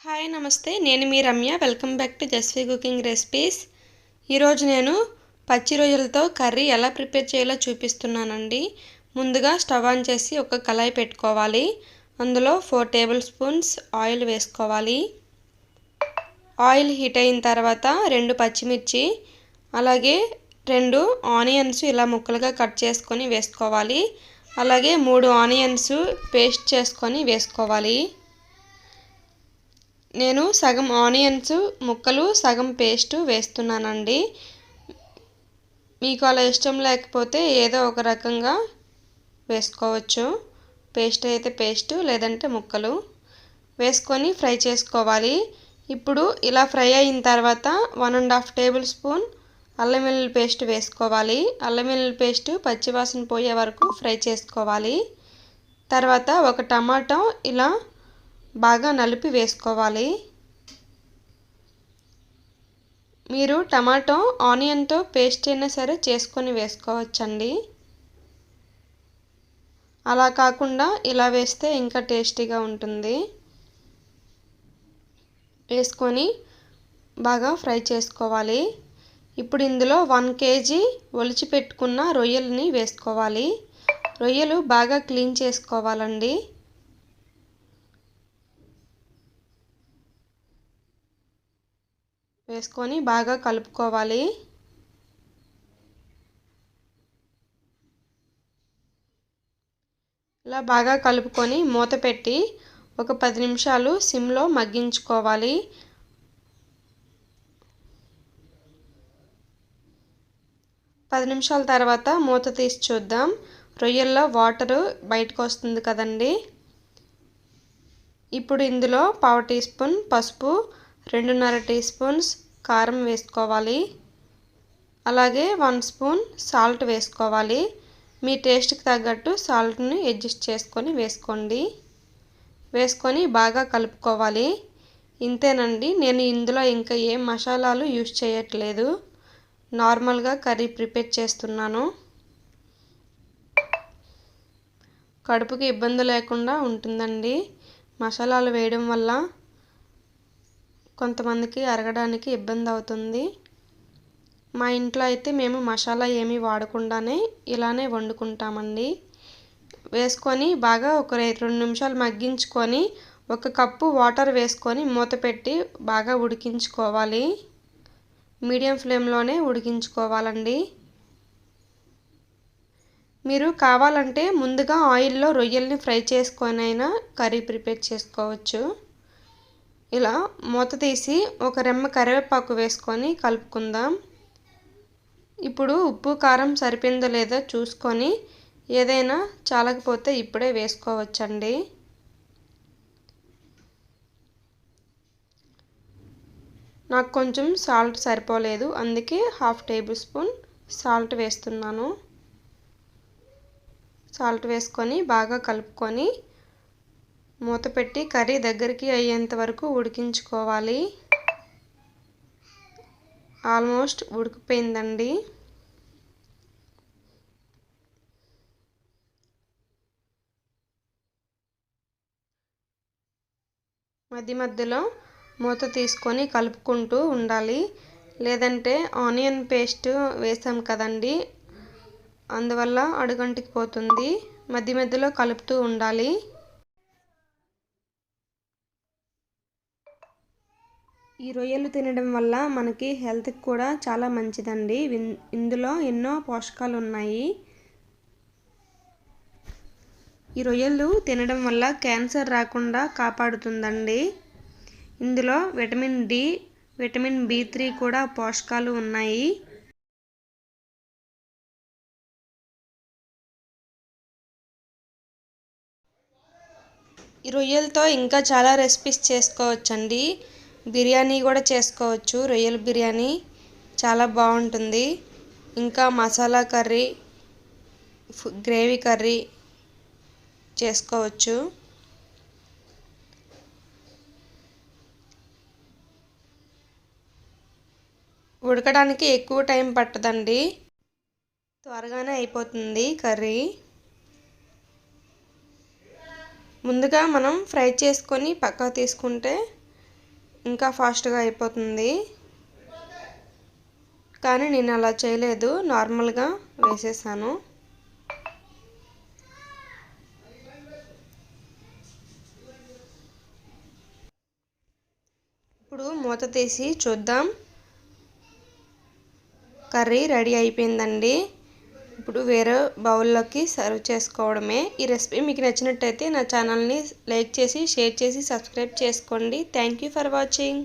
Hi నమస్తే, నేను మీ Ramya. Welcome back to Jasvi cooking recipes. ఈరోజు నేను పచ్చి రొయ్యలతో కర్రీ ఎలా ప్రిపేర్ చేయాలో చూపిస్తున్నానండి. ముందుగా స్టవ్ ఆన్ చేసి ఒక కళాయి పెట్టుకోవాలి. అందులో 4 టేబుల్ స్పూన్స్ ఆయిల్ వేసుకోవాలి. ఆయిల్ హీట్ అయిన తర్వాత 2 పచ్చిమిర్చి అలాగే 2 ఆనియన్స్ ఇలా ముక్కలుగా కట్ చేసుకొని వేసుకోవాలి. అలాగే 3 ఆనియన్స్ పేస్ట్ చేసుకొని వేసుకోవాలి. నేను సగం ఆనియన్స్ ముక్కలు సగం పేస్ట్ వేస్తున్నానండి. మీకు అలా ఇష్టం లేకపోతే ఏదో ఒక రకంగా వేసుకోవచ్చు. పేస్ట్ అయితే పేస్ట్, లేదంటే ముక్కలు వేసుకొని ఫ్రై చేసుకోవాలి. ఇప్పుడు ఇలా ఫ్రై అయిన తర్వాత 1.5 టేబుల్ స్పూన్ అల్లం వెల్లుల్లి పేస్ట్ వేసుకోవాలి. అల్లం వెల్లుల్లి పేస్ట్ పచ్చివాసన పోయే వరకు ఫ్రై చేసుకోవాలి. తర్వాత ఒక టమాటో ఇలా బాగా నలిపి వేసుకోవాలి. మీరు టమాటో ఆనియన్తో పేస్ట్ అయినా సరే చేసుకొని వేసుకోవచ్చండి. అలా కాకుండా ఇలా వేస్తే ఇంకా టేస్టీగా ఉంటుంది. వేసుకొని బాగా ఫ్రై చేసుకోవాలి. ఇప్పుడు ఇందులో 1 కేజీ ఒలిచి పెట్టుకున్న రొయ్యల్ని వేసుకోవాలి. రొయ్యలు బాగా క్లీన్ చేసుకోవాలండి. వేసుకొని బాగా కలుపుకోవాలి. ఇలా బాగా కలుపుకొని మూత పెట్టి ఒక 10 నిమిషాలు సిమ్లో మగ్గించుకోవాలి. పది నిమిషాల తర్వాత మూత తీసి చూద్దాం. రొయ్యల్లో వాటర్ బయటకు వస్తుంది కదండి. ఇప్పుడు ఇందులో 1/2 టీ స్పూన్ పసుపు, 2.5 టీ స్పూన్స్ కారం వేసుకోవాలి. అలాగే 1 స్పూన్ సాల్ట్ వేసుకోవాలి. మీ టేస్ట్కి తగ్గట్టు సాల్ట్ని అడ్జస్ట్ చేసుకొని వేసుకోండి. వేసుకొని బాగా కలుపుకోవాలి. ఇంతేనండి. నేను ఇందులో ఇంకా ఏ మసాలాలు యూజ్ చేయట్లేదు. నార్మల్గా కర్రీ ప్రిపేర్ చేస్తున్నాను. కడుపుకి ఇబ్బంది లేకుండా ఉంటుందండి. మసాలాలు వేయడం వల్ల కొంతమందికి అరగడానికి ఇబ్బంది అవుతుంది. మా ఇంట్లో అయితే మేము మసాలా ఏమీ వాడకుండానే ఇలానే వండుకుంటామండి. వేసుకొని బాగా ఒక 2 నిమిషాలు మగ్గించుకొని 1 కప్పు వాటర్ వేసుకొని మూత పెట్టి బాగా ఉడికించుకోవాలి. మీడియం ఫ్లేమ్లోనే ఉడికించుకోవాలండి. మీరు కావాలంటే ముందుగా ఆయిల్లో రొయ్యల్ని ఫ్రై చేసుకొని అయినా కర్రీ ప్రిపేర్ చేసుకోవచ్చు. ఇలా మూత తీసి ఒక రెమ్మ కరివేపాకు వేసుకొని కలుపుకుందాం. ఇప్పుడు ఉప్పు కారం సరిపోయిందో లేదో చూసుకొని ఏదైనా చాలకపోతే ఇప్పుడే వేసుకోవచ్చండి. నాకు కొంచెం సాల్ట్ సరిపోలేదు, అందుకే 1/2 టేబుల్ స్పూన్ సాల్ట్ వేస్తున్నాను. సాల్ట్ వేసుకొని బాగా కలుపుకొని మూత పెట్టి కర్రీ దగ్గరికి అయ్యేంత వరకు ఉడికించుకోవాలి. ఆల్మోస్ట్ ఉడికిపోయిందండి. మధ్య మధ్యలో మూత తీసుకొని కలుపుకుంటూ ఉండాలి. లేదంటే ఆనియన్ పేస్ట్ వేసాం కదండి, అందువల్ల అడుగంటికి పోతుంది. మధ్య మధ్యలో కలుపుతూ ఉండాలి. ఈ రొయ్యలు తినడం వల్ల మనకి హెల్త్కి కూడా చాలా మంచిదండి. ఇందులో ఎన్నో పోషకాలు ఉన్నాయి. ఈ రొయ్యలు తినడం వల్ల క్యాన్సర్ రాకుండా కాపాడుతుందండి. ఇందులో విటమిన్ డి, విటమిన్ B3 కూడా పోషకాలు ఉన్నాయి. ఈ రొయ్యలతో ఇంకా చాలా రెసిపీస్ చేసుకోవచ్చండి. బిర్యానీ కూడా చేసుకోవచ్చు. రొయ్యల బిర్యానీ చాలా బాగుంటుంది. ఇంకా మసాలా కర్రీ, గ్రేవీ కర్రీ చేసుకోవచ్చు. ఉడకడానికి ఎక్కువ టైం పట్టదండి, త్వరగానే అయిపోతుంది కర్రీ. ముందుగా మనం ఫ్రై చేసుకొని పక్కకు తీసుకుంటే ఇంకా ఫాస్ట్గా అయిపోతుంది. కానీ నేను అలా చేయలేదు, నార్మల్గా వేసేసాను. ఇప్పుడు మూత తీసి చూద్దాం. కర్రీ రెడీ అయిపోయిందండి. ఇప్పుడు వేరే బౌల్లోకి సర్వ్ చేసుకోవడమే. ఈ రెసిపీ మీకు నచ్చినట్టయితే నా ఛానల్ని లైక్ చేసి, షేర్ చేసి, సబ్స్క్రైబ్ చేసుకోండి. Thank you for watching.